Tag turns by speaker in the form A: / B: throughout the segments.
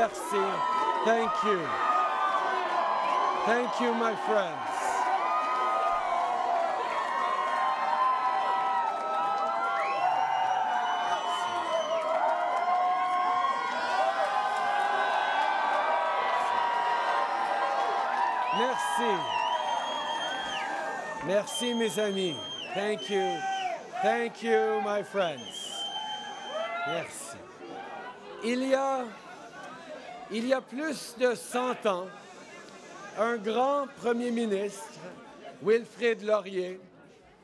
A: Merci. Thank you. Thank you, my friends. Merci. Merci, mes amis. Thank you. Thank you, my friends. Merci. Il y a plus de 100 ans, un grand premier ministre, Wilfrid Laurier,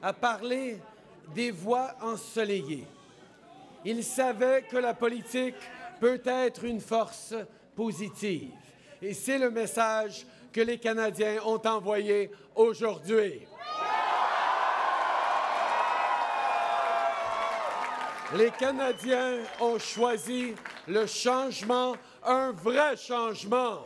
A: a parlé des voies ensoleillées. Il savait que la politique peut être une force positive. Et c'est le message que les Canadiens ont envoyé aujourd'hui. Les Canadiens ont choisi le changement, un vrai changement.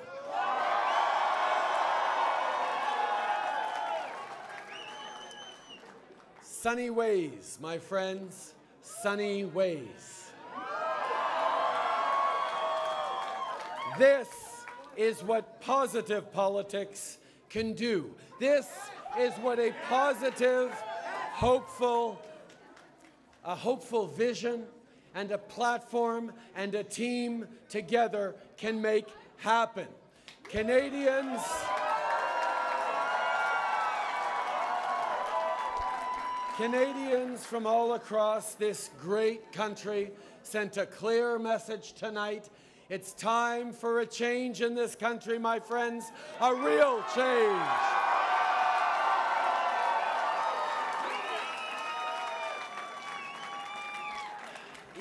A: Sunny ways, my friends, sunny ways. This is what positive politics can do. This is what a positive, hopeful vision and a platform and a team together can make happen. Canadians from all across this great country sent a clear message tonight. It's time for a change in this country, my friends, a real change.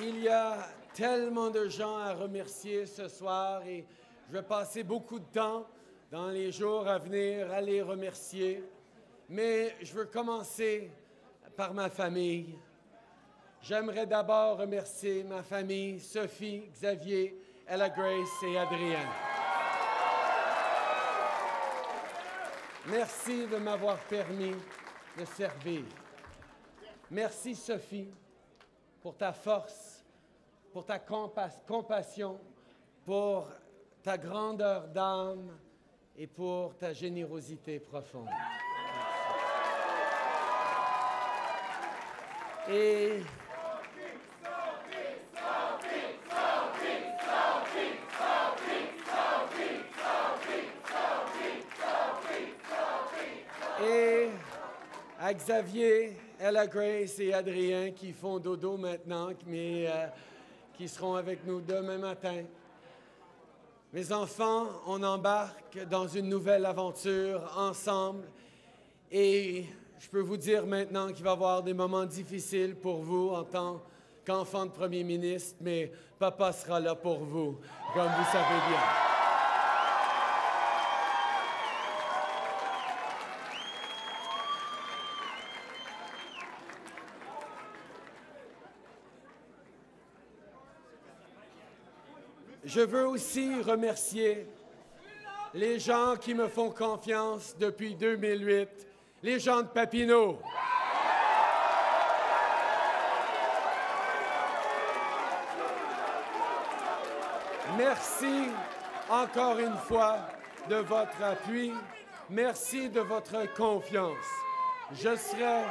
A: Il y a tellement de gens à remercier ce soir et je vais passer beaucoup de temps dans les jours à venir à les remercier. Mais je veux commencer par ma famille. J'aimerais d'abord remercier ma famille, Sophie, Xavier, Ella Grace et Adrien. Merci de m'avoir permis de servir. Merci, Sophie, pour ta force, pour ta compassion, pour ta grandeur d'âme et pour ta générosité profonde. Et à Xavier, Ella Grace et Adrien qui font dodo maintenant, mais qui seront avec nous demain matin. Mes enfants, on embarque dans une nouvelle aventure ensemble et je peux vous dire maintenant qu'il va y avoir des moments difficiles pour vous en tant qu'enfant de premier ministre, mais papa sera là pour vous, comme vous savez bien. Je veux aussi remercier les gens qui me font confiance depuis 2008, les gens de Papineau. Merci encore une fois de votre appui. Merci de votre confiance. Je serai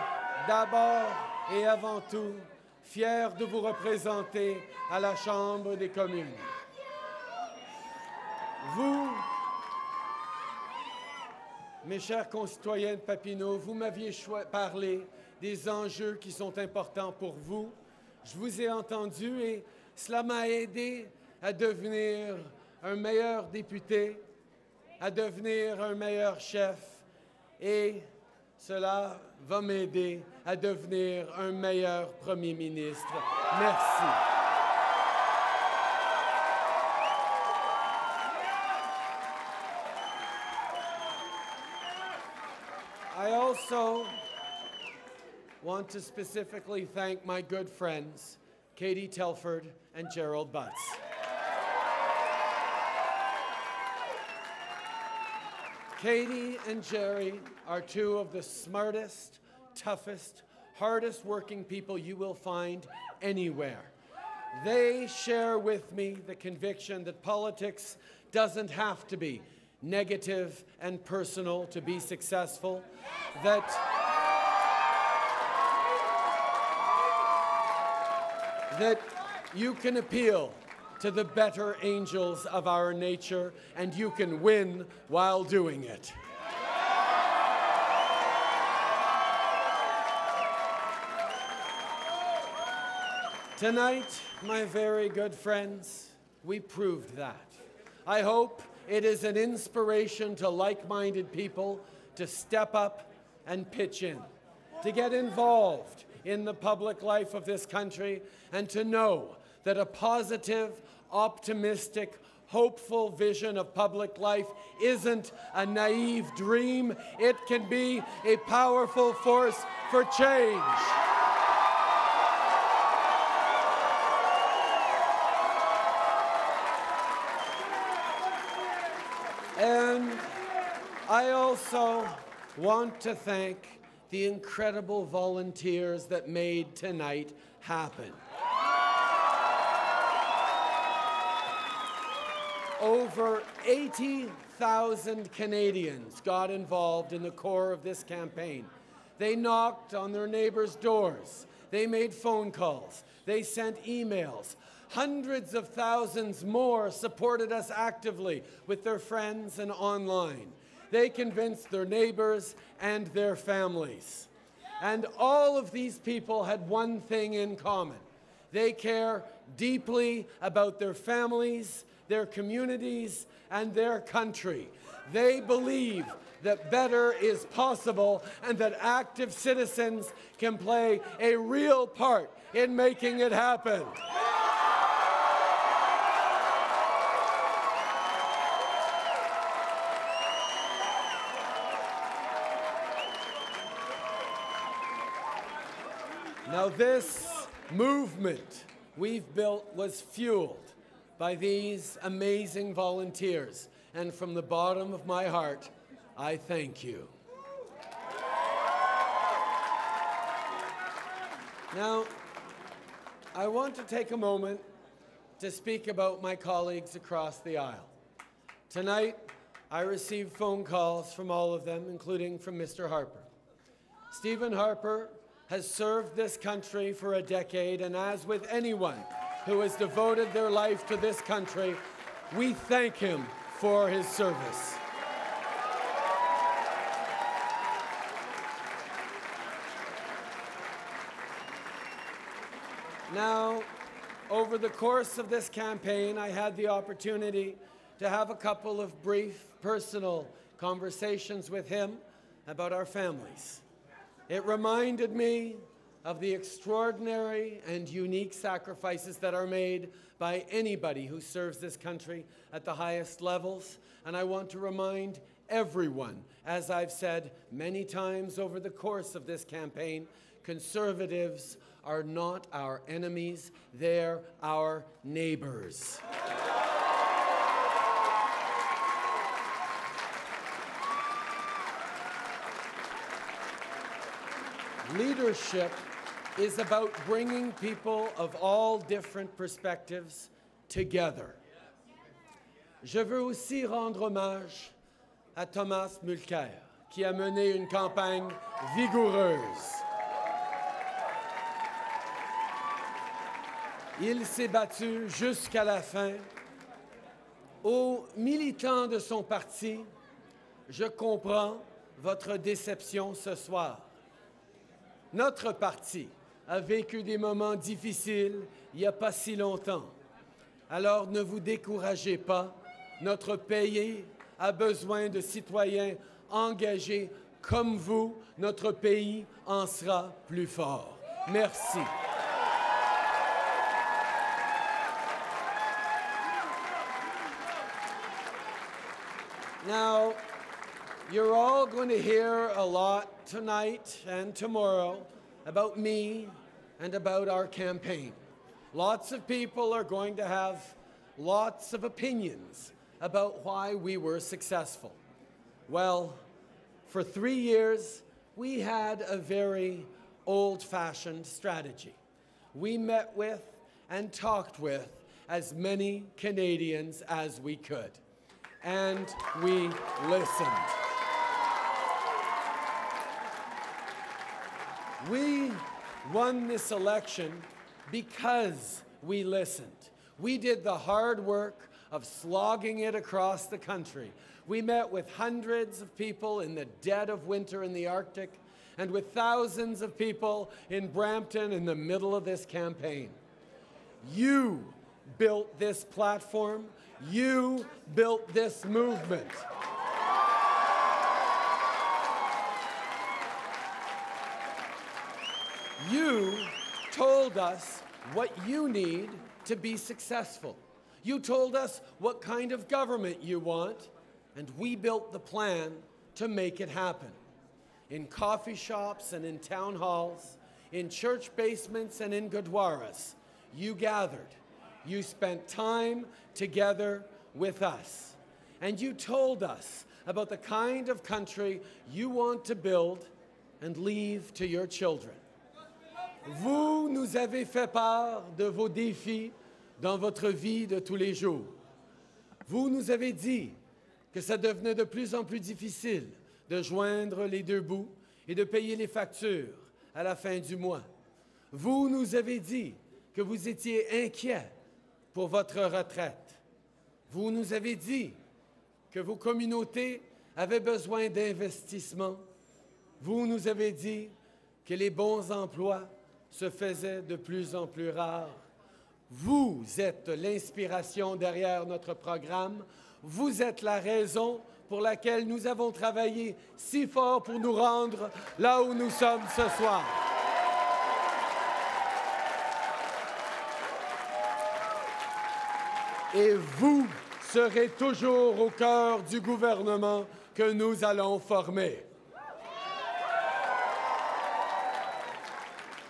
A: d'abord et avant tout fier de vous représenter à la Chambre des communes. Vous, mes chers concitoyens de Papineau, vous m'aviez parlé des enjeux qui sont importants pour vous. Je vous ai entendu et cela m'a aidé à devenir un meilleur député, à devenir un meilleur chef et cela va m'aider à devenir un meilleur premier ministre. Merci. I also want to specifically thank my good friends, Katie Telford and Gerald Butts. Katie and Jerry are two of the smartest, toughest, hardest working people you will find anywhere. They share with me the conviction that politics doesn't have to be negative and personal to be successful, that you can appeal to the better angels of our nature and you can win while doing it. Tonight, my very good friends, we proved that. I hope it is an inspiration to like-minded people to step up and pitch in, to get involved in the public life of this country, and to know that a positive, optimistic, hopeful vision of public life isn't a naive dream. It can be a powerful force for change. And I also want to thank the incredible volunteers that made tonight happen. Over 80,000 Canadians got involved in the core of this campaign. They knocked on their neighbors' doors. They made phone calls. They sent emails. Hundreds of thousands more supported us actively with their friends and online. They convinced their neighbors and their families. And all of these people had one thing in common. They care deeply about their families, their communities, and their country. They believe that better is possible and that active citizens can play a real part in making it happen. Now, this movement we've built was fueled by these amazing volunteers, and from the bottom of my heart, I thank you. Now, I want to take a moment to speak about my colleagues across the aisle. Tonight, I received phone calls from all of them, including from Mr. Harper. Stephen Harper has served this country for a decade, and as with anyone who has devoted their life to this country, we thank him for his service. Now, over the course of this campaign, I had the opportunity to have a couple of brief personal conversations with him about our families. It reminded me of the extraordinary and unique sacrifices that are made by anybody who serves this country at the highest levels. And I want to remind everyone, as I've said many times over the course of this campaign, Conservatives are not our enemies, they're our neighbors. Leadership is about bringing people of all different perspectives together. Je veux aussi rendre hommage à Thomas Mulcair, qui a mené une campagne vigoureuse. Il s'est battu jusqu'à la fin. Aux militants de son parti, je comprends votre déception ce soir. Notre parti a vécu des moments difficiles il n'y a pas si longtemps. Alors ne vous découragez pas. Notre pays a besoin de citoyens engagés comme vous. Notre pays en sera plus fort. Merci. Now, you're all going to hear a lot tonight and tomorrow about me and about our campaign. Lots of people are going to have lots of opinions about why we were successful. Well, for 3 years, we had a very old-fashioned strategy. We met with and talked with as many Canadians as we could. And we listened. We won this election because we listened. We did the hard work of slogging it across the country. We met with hundreds of people in the dead of winter in the Arctic and with thousands of people in Brampton in the middle of this campaign. You built this platform. You built this movement. You told us what you need to be successful. You told us what kind of government you want, and we built the plan to make it happen. In coffee shops and in town halls, in church basements and in gurdwaras, you gathered. You spent time together with us. And you told us about the kind of country you want to build and leave to your children. Vous nous avez fait part de vos défis dans votre vie de tous les jours. Vous nous avez dit que ça devenait de plus en plus difficile de joindre les deux bouts et de payer les factures à la fin du mois. Vous nous avez dit que vous étiez inquiet pour votre retraite. Vous nous avez dit que vos communautés avaient besoin d'investissement. Vous nous avez dit que les bons emplois se faisaient de plus en plus rares. Vous êtes l'inspiration derrière notre programme. Vous êtes la raison pour laquelle nous avons travaillé si fort pour nous rendre là où nous sommes ce soir. Et vous serez toujours au cœur du gouvernement que nous allons former.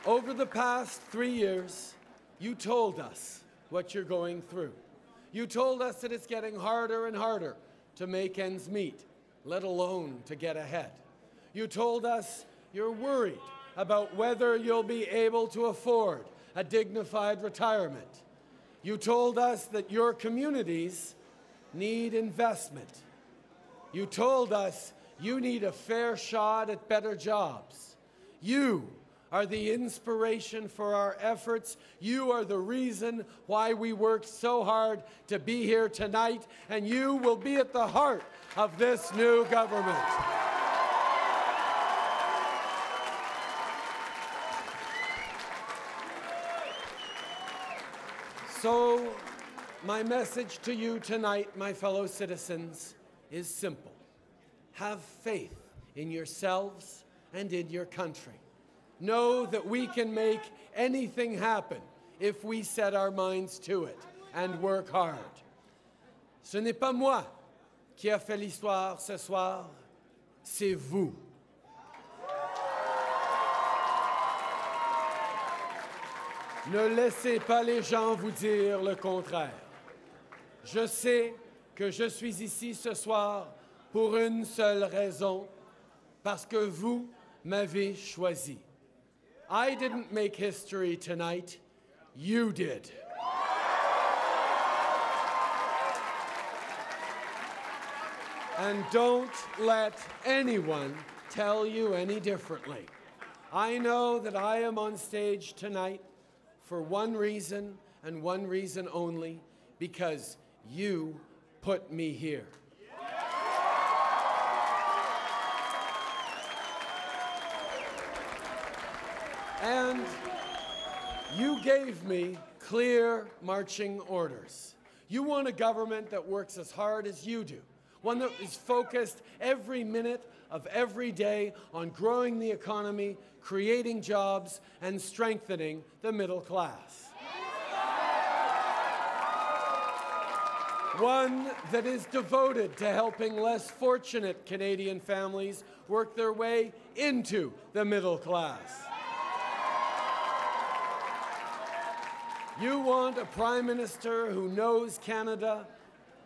A: Over the past 3 years, you told us what you're going through. You told us that it's getting harder and harder to make ends meet, let alone to get ahead. You told us you're worried about whether you'll be able to afford a dignified retirement. You told us that your communities need investment. You told us you need a fair shot at better jobs. You are the inspiration for our efforts. You are the reason why we work so hard to be here tonight, and you will be at the heart of this new government. So, my message to you tonight, my fellow citizens, is simple. Have faith in yourselves and in your country. Know that we can make anything happen if we set our minds to it and work hard. Ce n'est pas moi qui a fait l'histoire ce soir, c'est vous. Ne laissez pas les gens vous dire le contraire. Je sais que je suis ici ce soir pour une seule raison, parce que vous m'avez choisi. I didn't make history tonight, you did. And don't let anyone tell you any differently. I know that I am on stage tonight for one reason and one reason only, because you put me here. And you gave me clear marching orders. You want a government that works as hard as you do, one that is focused every minute of every day on growing the economy, creating jobs, and strengthening the middle class. One that is devoted to helping less fortunate Canadian families work their way into the middle class. You want a Prime Minister who knows Canada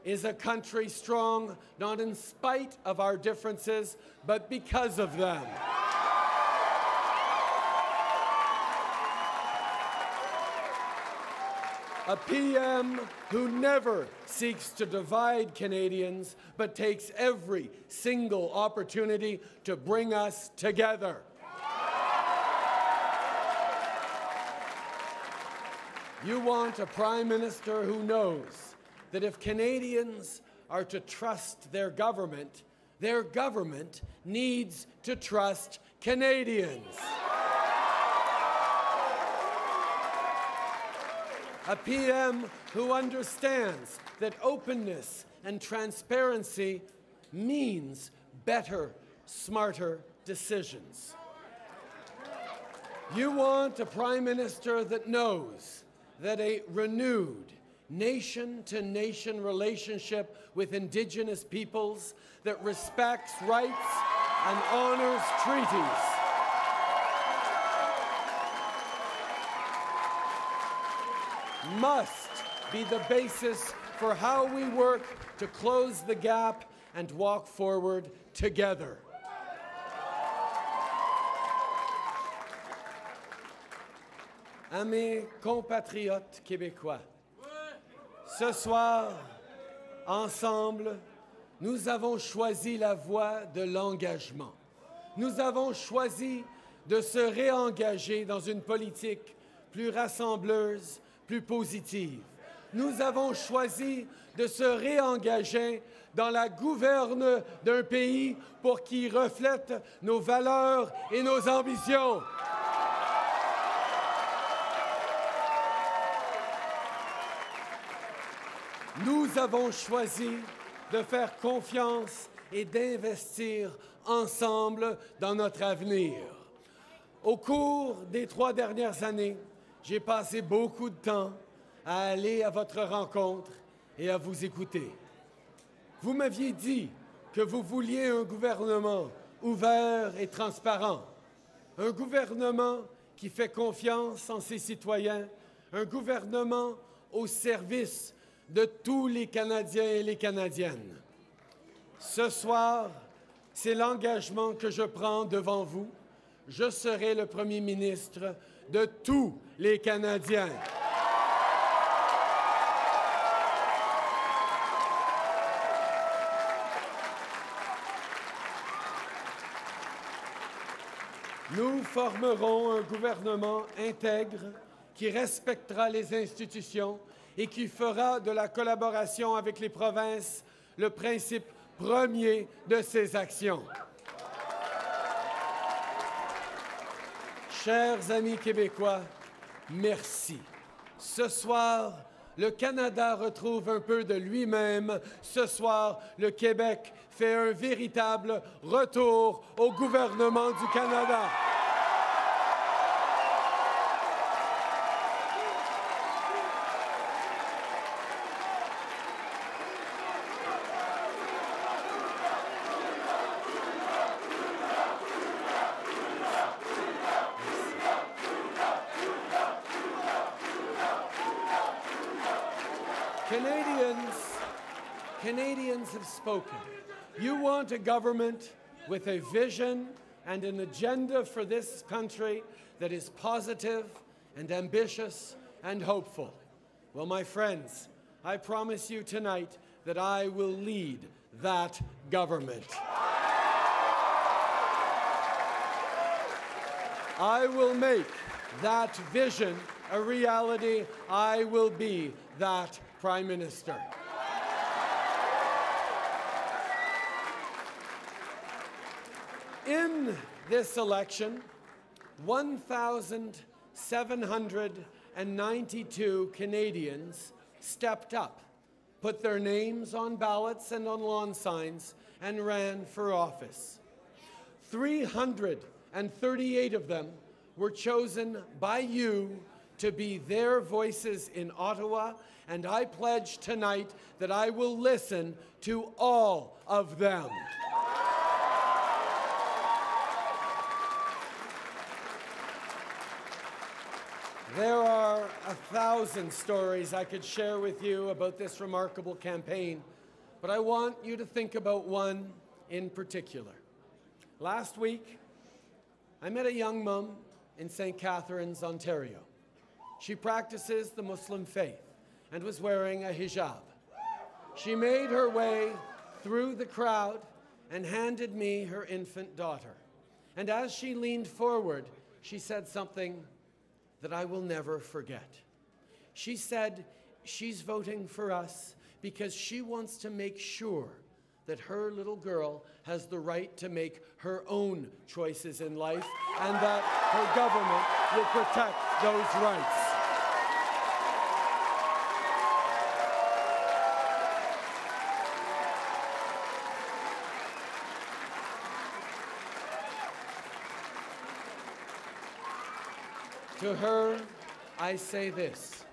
A: is a country strong, not in spite of our differences, but because of them. A PM who never seeks to divide Canadians, but takes every single opportunity to bring us together. You want a Prime Minister who knows that if Canadians are to trust their government needs to trust Canadians. A PM who understands that openness and transparency means better, smarter decisions. You want a Prime Minister that knows that a renewed nation-to-nation relationship with Indigenous peoples that respects rights and honors treaties must be the basis for how we work to close the gap and walk forward together. À mes compatriotes québécois, ce soir, ensemble, nous avons choisi la voie de l'engagement. Nous avons choisi de se réengager dans une politique plus rassembleuse, plus positive. Nous avons choisi de se réengager dans la gouverne d'un pays pour qui reflète nos valeurs et nos ambitions. Nous avons choisi de faire confiance et d'investir ensemble dans notre avenir. Au cours des 3 dernières années, j'ai passé beaucoup de temps à aller à votre rencontre et à vous écouter. Vous m'aviez dit que vous vouliez un gouvernement ouvert et transparent, un gouvernement qui fait confiance en ses citoyens, un gouvernement au service de tous les Canadiens et les Canadiennes. Ce soir, c'est l'engagement que je prends devant vous. Je serai le Premier ministre de tous les Canadiens. Nous formerons un gouvernement intègre qui respectera les institutions et qui fera de la collaboration avec les provinces le principe premier de ses actions. Chers amis québécois, merci. Ce soir, le Canada retrouve un peu de lui-même. Ce soir, le Québec fait un véritable retour au gouvernement du Canada. Canadians have spoken. You want a government with a vision and an agenda for this country that is positive and ambitious and hopeful. Well, my friends, I promise you tonight that I will lead that government. I will make that vision a reality. I will be that Prime Minister. In this election, 1,792 Canadians stepped up, put their names on ballots and on lawn signs, and ran for office. 338 of them were chosen by you to be their voices in Ottawa, and I pledge tonight that I will listen to all of them. There are 1,000 stories I could share with you about this remarkable campaign, but I want you to think about one in particular. Last week, I met a young mom in St. Catharines, Ontario. She practices the Muslim faith, and was wearing a hijab. She made her way through the crowd and handed me her infant daughter. And as she leaned forward, she said something that I will never forget. She said she's voting for us because she wants to make sure that her little girl has the right to make her own choices in life and that her government will protect those rights. To her, I say this: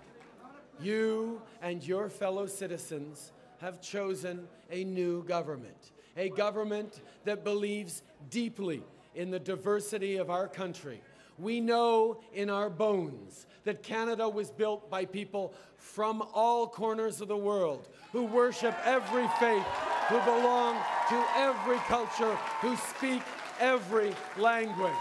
A: you and your fellow citizens have chosen a new government, a government that believes deeply in the diversity of our country. We know in our bones that Canada was built by people from all corners of the world who worship every faith, who belong to every culture, who speak every language.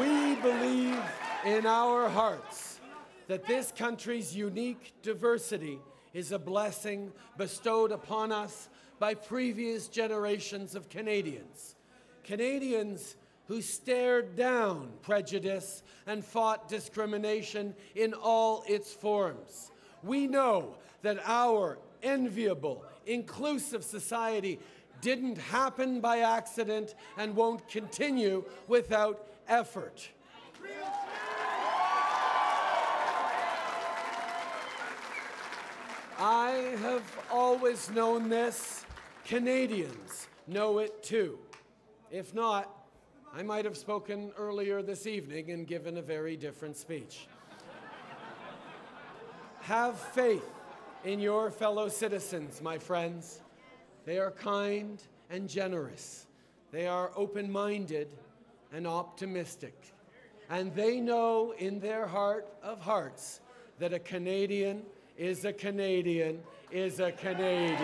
A: We believe in our hearts that this country's unique diversity is a blessing bestowed upon us by previous generations of Canadians. Canadians who stared down prejudice and fought discrimination in all its forms. We know that our enviable, inclusive society didn't happen by accident and won't continue without effort. I have always known this. Canadians know it too. If not, I might have spoken earlier this evening and given a very different speech. Have faith in your fellow citizens, my friends. They are kind and generous. They are open-minded and optimistic. And they know in their heart of hearts that a Canadian is a Canadian is a Canadian.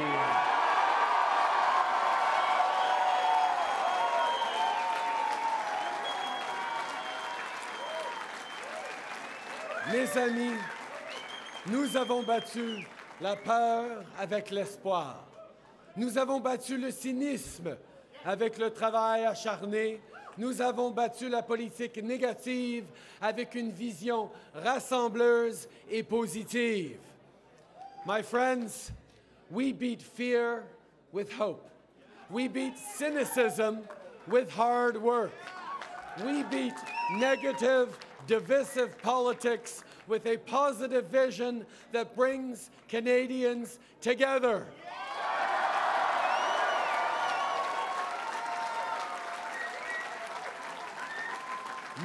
A: Mes amis, nous avons battu la peur avec l'espoir. Nous avons battu le cynisme avec le travail acharné. Nous avons battu la politique négative avec une vision rassembleuse et positive. My friends, we beat fear with hope. We beat cynicism with hard work. We beat negative, divisive politics with a positive vision that brings Canadians together.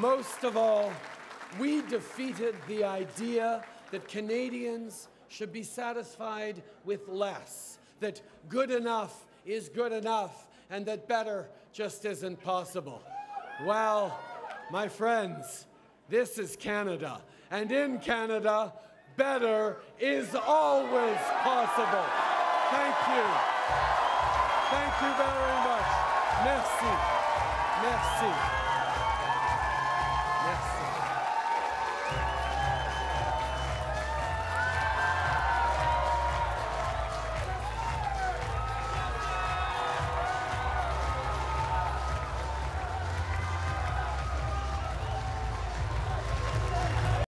A: Most of all, we defeated the idea that Canadians should be satisfied with less, that good enough is good enough, and that better just isn't possible. Well, my friends, this is Canada, and in Canada, better is always possible. Thank you. Thank you very much. Merci. Merci.